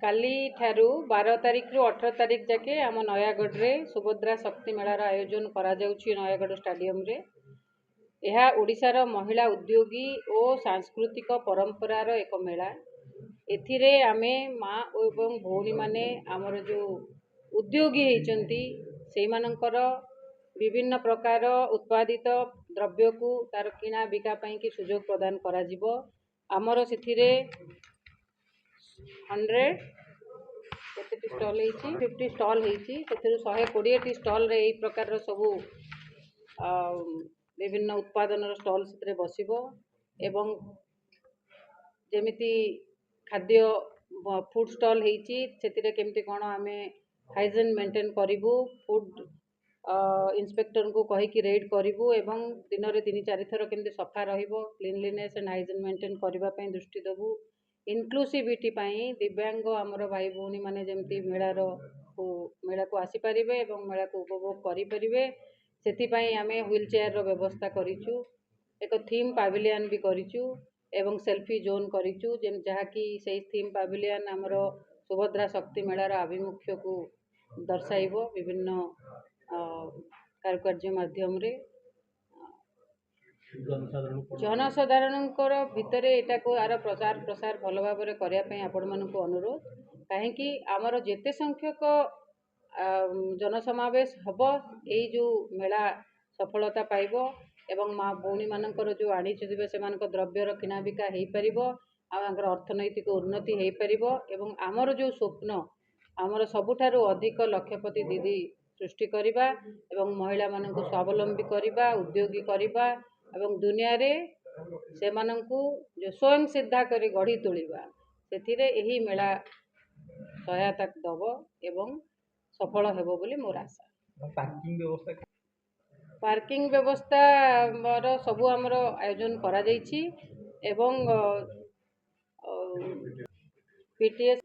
काली ठारू 12 तारिख रु 18 तारिख जाके आम नयागढ़ रे सुभद्रा शक्ति मेलार आयोजन करा जाउछि नयागढ़ स्टाडियम रे। यह ओडिशार महिला उद्योगी और सांस्कृतिक परंपरार एक मेला। एथिरे आमे माँ एवं भौणी माने आमर जो उद्योगी होइचंती से मानकर विभिन्न प्रकार उत्पादित द्रव्य को तार किना बिका पई कि सुजोग प्रदान करा जिवो। आमर सिथिरे 100 केते स्टॉल हेछि 50 स्टॉल हेछि सेथिरु 120 टी स्टॉल रे एई प्रकार रो सबु विभिन्न उत्पादन स्टॉल से बसिबो एवं जेमिति खाद्य फूड स्टॉल हेछि सेतिरे केमति कोन आमे हाइजीन मेंटेन करिवु फूड इंस्पेक्टर को कहि कि रेड करिवु एवं दिन रे 3-4 थर केमति सफा रहिबो क्लीनलीनेस एंड हाइजीन मेंटेन करिबा पई दृष्टि देबु। इनक्लूसिविटी पई दिव्यांग आमर भाई भौणी माने जेमति मेला को आसी परिबे एवं मेला को उपभोग करि परिबे सेति पई आमे व्हील चेयर रो व्यवस्था करिछु। एक थीम पैविलियन भी करिछु एवं सेल्फी जोन करिछु जेम जहा कि सेही थीम पैविलियन आमर सुभद्रा शक्ति मेलार आभिमुख्य को दर्शाइबो विभिन्न कारुकार्य माध्यम रे जनसाधारण भितर एटा को आर प्रचार प्रसार भल भाव करिया पई आपण मानकु अनुरोध काहेकि आमर जेते संख्यक जनसमावेश हब एई जो मेला सफलता पाइबो एवं माँ भौणी मानकर जो आनीथिबे सेमानक द्रव्यर किना बिका हेई परिबो आमर अर्थनैतिक उन्नति हेई परिबो एवं आमर जो स्वप्न आमर सबुठारु अधिक लक्षपति दीदी सृष्टि करिबा एवं महिला मानकु स्वावलंबी करिबा उद्योगी करिबा एवं दुनिया रे सेमानकु जो स्वयं सिद्धा करी गढ़ी तोलिबा सेथिरे एही मेला सहायता दबो एवं सफल हेबो बोली मोर आशा। पार्किंग व्यवस्था सबु आमर आयोजन करा जाइछि एवं पीटीएस